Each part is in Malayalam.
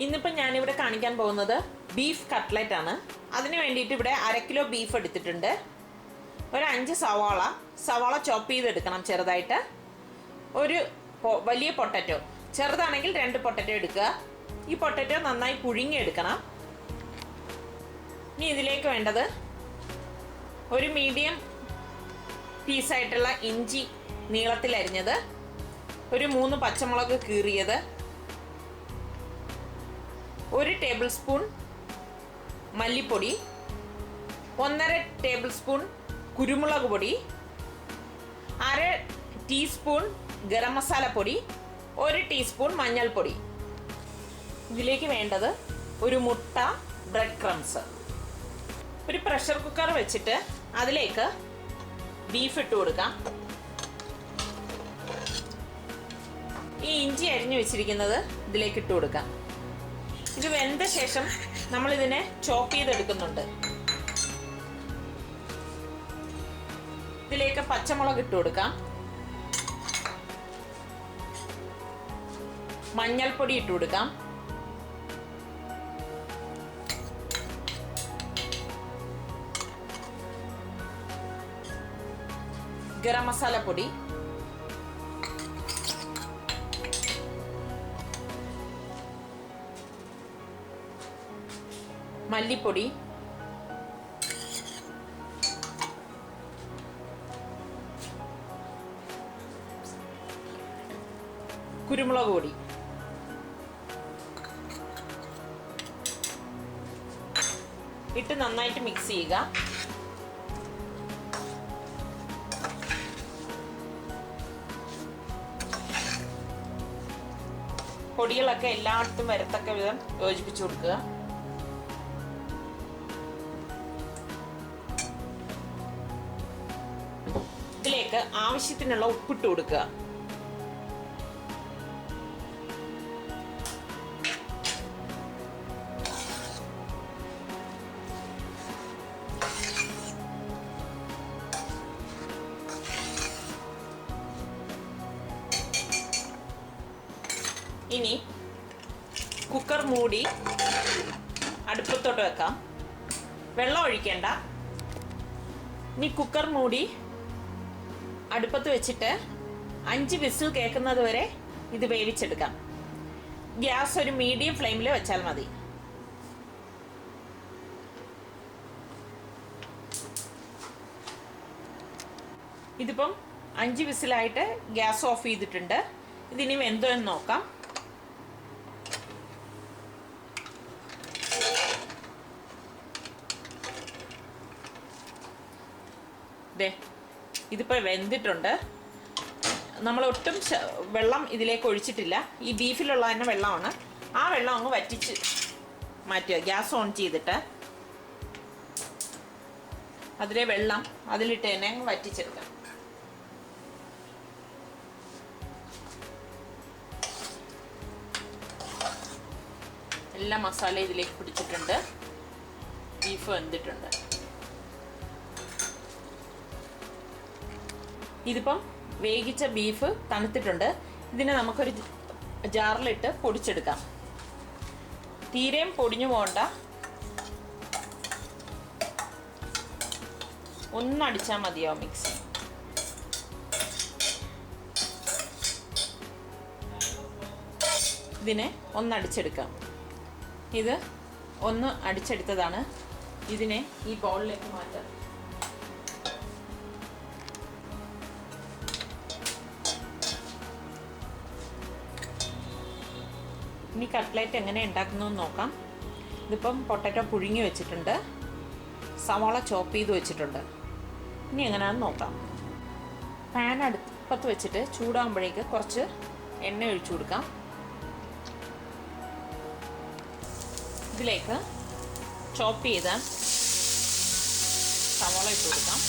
ഇന്നിപ്പോൾ ഞാനിവിടെ കാണിക്കാൻ പോകുന്നത് ബീഫ് കട്ട്ലറ്റ് ആണ്. അതിന് വേണ്ടിയിട്ട് ഇവിടെ 1/2 കിലോ ബീഫ് എടുത്തിട്ടുണ്ട്. ഒരു 5 സവാള ചോപ്പ് ചെയ്തെടുക്കണം ചെറുതായിട്ട്. ഒരു വലിയ പൊട്ടറ്റോ, ചെറുതാണെങ്കിൽ 2 പൊട്ടറ്റോ എടുക്കുക. ഈ പൊട്ടറ്റോ നന്നായി പുഴുങ്ങിയെടുക്കണം. ഇനി ഇതിലേക്ക് വേണ്ടത് ഒരു മീഡിയം പീസായിട്ടുള്ള ഇഞ്ചി നീളത്തിൽ അരിഞ്ഞത്, ഒരു 3 പച്ചമുളക് കീറിയത്, 1 ടേബിൾ സ്പൂൺ മല്ലിപ്പൊടി, 1.5 ടേബിൾ സ്പൂൺ കുരുമുളക് പൊടി, 1/2 ടീസ്പൂൺ ഗരം മസാല പൊടി, 1 ടീസ്പൂൺ മഞ്ഞൾപ്പൊടി. ഇതിലേക്ക് വേണ്ടത് ഒരു മുട്ട, ബ്രെഡ് ക്രംസ്. ഒരു പ്രഷർ കുക്കർ വെച്ചിട്ട് അതിലേക്ക് ബീഫ് ഇട്ട് കൊടുക്കാം. ഈ ഇഞ്ചി അരിഞ്ഞു വെച്ചിരിക്കുന്നത് ഇതിലേക്ക് ഇട്ട് കൊടുക്കാം. ഇത് വെന്ത ശേഷം നമ്മളിതിനെ ചോപ്പ് ചെയ്തെടുക്കുന്നുണ്ട്. ഇതിലേക്ക് പച്ചമുളക് ഇട്ട് കൊടുക്കാം, മഞ്ഞൾപ്പൊടി ഇട്ട് കൊടുക്കാം, ഗരം മസാല പൊടി, മല്ലിപ്പൊടി, കുരുമുളക് പൊടി. ഇട്ട് നന്നായിട്ട് മിക്സ് ചെയ്യുക. പൊടികളൊക്കെ എല്ലായിടത്തും വരത്തക്ക വിധം യോജിപ്പിച്ചു കൊടുക്കുക. ഇതിലേക്ക് ആവശ്യത്തിനുള്ള ഉപ്പിട്ട് കൊടുക്കുക. ഇനി കുക്കർ മൂടി അടുപ്പത്തോട്ട് വെക്കാം. വെള്ളം ഒഴിക്കേണ്ട. ഇനി കുക്കർ മൂടി അടുപ്പത്ത് വെച്ചിട്ട് 5 വിസിൽ കേൾക്കുന്നത് വരെ ഇത് വേവിച്ചെടുക്കാം. ഗ്യാസ് ഒരു മീഡിയം ഫ്ലെയിമിൽ വെച്ചാൽ മതി. ഇതിപ്പം 5 വിസിലായിട്ട് ഗ്യാസ് ഓഫ് ചെയ്തിട്ടുണ്ട്. ഇതിനി വെന്തോ എന്ന് നോക്കാം. ഇതിപ്പോൾ വെന്തിട്ടുണ്ട്. നമ്മൾ ഒട്ടും വെള്ളം ഇതിലേക്ക് ഒഴിച്ചിട്ടില്ല. ഈ ബീഫിലുള്ള തന്നെ വെള്ളമാണ്. ആ വെള്ളം അങ്ങ് വറ്റിച്ച് മാറ്റുക. ഗ്യാസ് ഓൺ ചെയ്തിട്ട് അതിലെ വെള്ളം അതിലിട്ട് തന്നെ അങ്ങ് വറ്റിച്ചെടുക്കാം. എല്ലാ മസാല ഇതിലേക്ക് പിടിച്ചിട്ടുണ്ട്. ബീഫ് വെന്തിട്ടുണ്ട്. ഇതിപ്പം വേവിച്ച ബീഫ് തണുത്തിട്ടുണ്ട്. ഇതിനെ നമുക്കൊരു ജാറിലിട്ട് പൊടിച്ചെടുക്കാം. തീരെയും പൊടിഞ്ഞു പോകണ്ട. ഒന്നടിച്ചാൽ മതിയാവും മിക്സി. ഇതിനെ ഒന്നടിച്ചെടുക്കാം. ഇത് ഒന്ന് അടിച്ചെടുത്തതാണ്. ഇതിനെ ഈ ബൗളിലേക്ക് മാറ്റാം. ഇനി കട്ട്ലറ്റ് എങ്ങനെ ഉണ്ടാക്കുന്നതെന്ന് നോക്കാം. ഇതിപ്പം പൊട്ടറ്റോ പുഴുങ്ങി വെച്ചിട്ടുണ്ട്, സവാള ചോപ്പ് ചെയ്ത് വെച്ചിട്ടുണ്ട്. ഇനി എങ്ങനെയാണെന്ന് നോക്കാം. പാൻ അടുപ്പത്ത് വെച്ചിട്ട് ചൂടാകുമ്പോഴേക്ക് കുറച്ച് എണ്ണ ഒഴിച്ചു കൊടുക്കാം. ഇതിലേക്ക് ചോപ്പ് ചെയ്ത സവാള ഇട്ട് കൊടുക്കാം.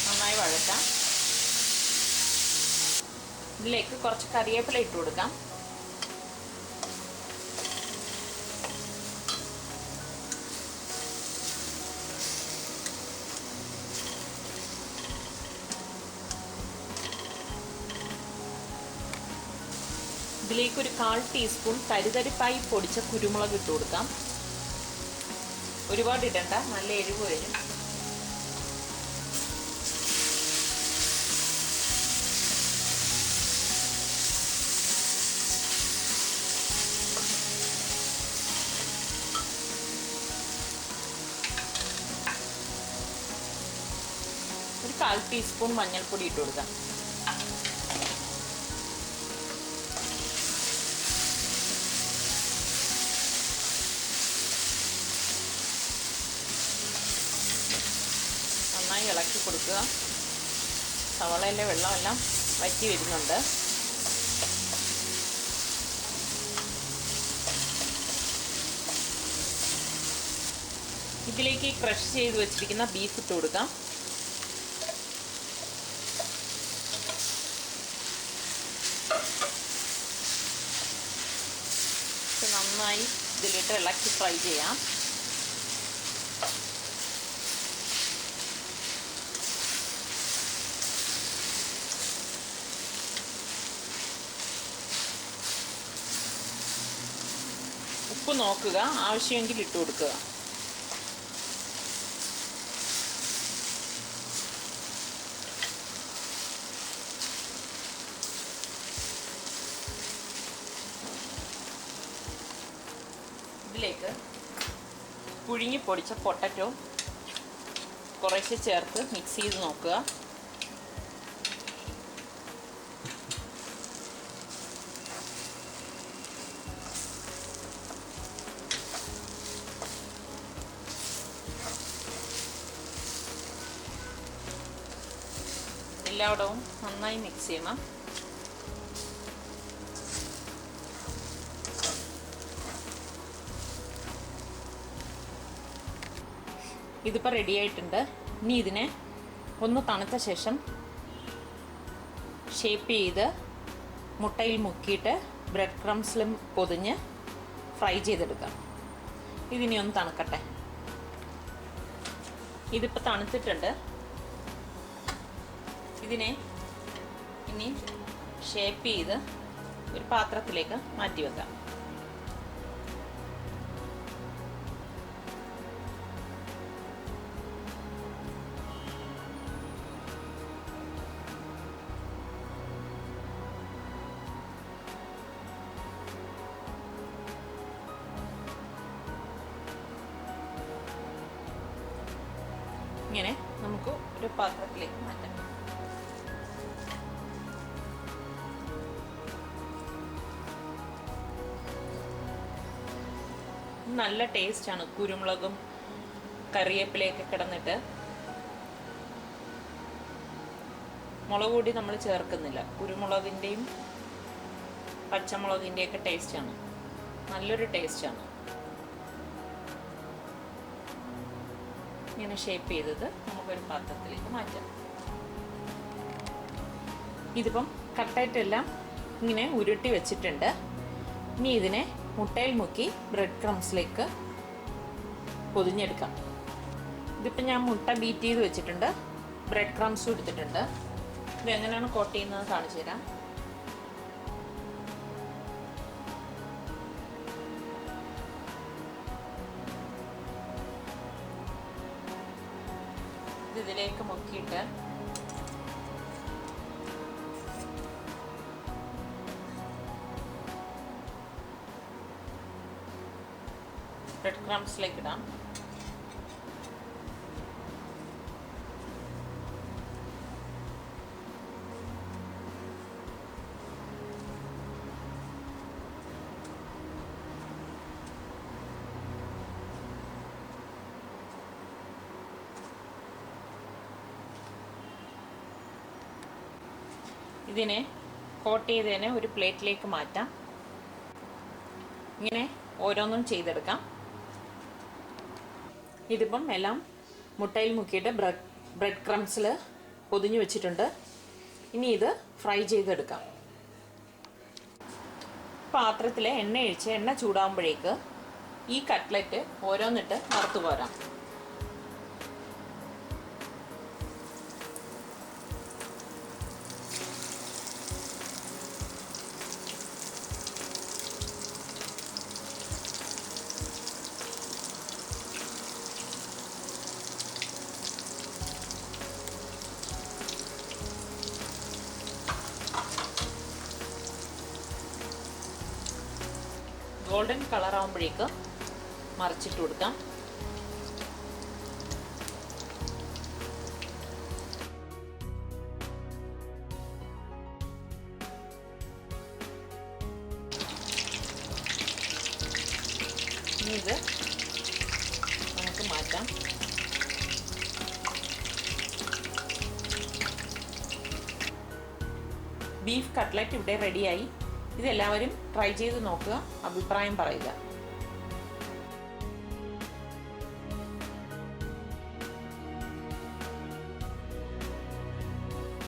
നന്നായി വഴറ്റാം. ഇതിലേക്ക് കുറച്ച് കറിവേപ്പില ഇട്ട് കൊടുക്കാം. ഇതിലേക്ക് ഒരു 1/4 ടീസ്പൂൺ തരിതരിപ്പായി പൊടിച്ച കുരുമുളക് ഇട്ട് കൊടുക്കാം. ഒരുപാട് ഇടണ്ട, നല്ല എരിവ് വരും. ഒരു 1/4 ടീസ്പൂൺ മഞ്ഞൾപ്പൊടി ഇട്ട് കൊടുക്കാം. നന്നായി ഇളക്കി കൊടുക്കുക. സവാളയിലെ വെള്ളമെല്ലാം വറ്റി വരുന്നുണ്ട്. ഇതിലേക്ക് ക്രഷ് ചെയ്ത് വെച്ചിരിക്കുന്ന ബീഫ് ഇട്ട് കൊടുക്കാം. നന്നായി ഇതിലിട്ട് ഇളക്കി ഫ്രൈ ചെയ്യാം. ഉപ്പ് നോക്കുക, ആവശ്യമെങ്കിൽ ഇട്ട് കൊടുക്കുക. ഇതിലേക്ക് പുഴുങ്ങി പൊടിച്ച പൊട്ടറ്റോ കുറേശ്ശെ ചേർത്ത് മിക്സ് ചെയ്ത് നോക്കുക. എല്ലായിടവും നന്നായി മിക്സ് ചെയ്യണം. ഇതിപ്പോൾ റെഡി ആയിട്ടുണ്ട്. ഇനി ഇതിനെ ഒന്ന് തണുത്ത ശേഷം ഷേപ്പ് ചെയ്ത് മുട്ടയിൽ മുക്കിയിട്ട് ബ്രെഡ് ക്രംസിലും പൊതിഞ്ഞ് ഫ്രൈ ചെയ്തെടുക്കാം. ഇതിനി ഒന്ന് തണുക്കട്ടെ. ഇതിപ്പോൾ തണുത്തിട്ടുണ്ട്. ഇതിനെ ഇനി ഷേപ്പ് ചെയ്ത് ഒരു പാത്രത്തിലേക്ക് മാറ്റി വെക്കാം. ഇങ്ങനെ നമുക്ക് ഒരു പാത്രത്തിലേക്ക് മാറ്റാം. നല്ല ടേസ്റ്റാണ്. കുരുമുളകും കറിവേപ്പിലയൊക്കെ കിടന്നിട്ട് മുളക് പൊടി നമ്മൾ ചേർക്കുന്നില്ല. കുരുമുളകിൻ്റെയും പച്ചമുളകിൻ്റെയൊക്കെ ടേസ്റ്റാണ്. നല്ലൊരു ടേസ്റ്റാണ്. ഇങ്ങനെ ഷേപ്പ് ചെയ്തത് നമുക്കൊരു പാത്രത്തിലേക്ക് മാറ്റാം. ഇതിപ്പം കട്ട്ലറ്റ് എല്ലാം ഇങ്ങനെ ഉരുട്ടി വെച്ചിട്ടുണ്ട്. ഇനി ഇതിനെ മുട്ടയിൽ മുക്കി ബ്രെഡ് ക്രംസിലേക്ക് പൊതിഞ്ഞെടുക്കാം. ഇതിപ്പോൾ ഞാൻ മുട്ട ബീറ്റ് ചെയ്ത് വെച്ചിട്ടുണ്ട്. ബ്രെഡ് ക്രംസും എടുത്തിട്ടുണ്ട്. ഇത് എങ്ങനെയാണ് കോട്ട് ചെയ്യുന്നത് കാണിച്ചു തരാം. ഇതിലേക്ക് മുക്കിയിട്ട് ബ്രെഡ് ക്രംസിലേക്ക് ഇടാം. ഇതിനെ കോട്ട് ചെയ്തതിനെ ഒരു പ്ലേറ്റിലേക്ക് മാറ്റാം. ഇങ്ങനെ ഓരോന്നും ചെയ്തെടുക്കാം. ഇതിപ്പം എല്ലാം മുട്ടയിൽ മുക്കിയിട്ട് ബ്രെഡ് ക്രംസിൽ പൊതിഞ്ഞു വെച്ചിട്ടുണ്ട്. ഇനി ഇത് ഫ്രൈ ചെയ്തെടുക്കാം. പാത്രത്തിൽ എണ്ണ ഒഴിച്ച് എണ്ണ ചൂടാകുമ്പോഴേക്ക് ഈ കട്ട്ലറ്റ് ഓരോന്നിട്ട് വറുത്തു പോരാം. ഗോൾഡൻ കളർ ആകുമ്പോഴേക്ക് മറിച്ചിട്ട് കൊടുക്കാം. ഇനി ഇത് നമുക്ക് മാറ്റാം. ബീഫ് കട്ട്ലറ്റ് ഇവിടെ റെഡിയായി. ഇതെല്ലാവരും ട്രൈ ചെയ്ത് നോക്കുക, അഭിപ്രായം പറയുക.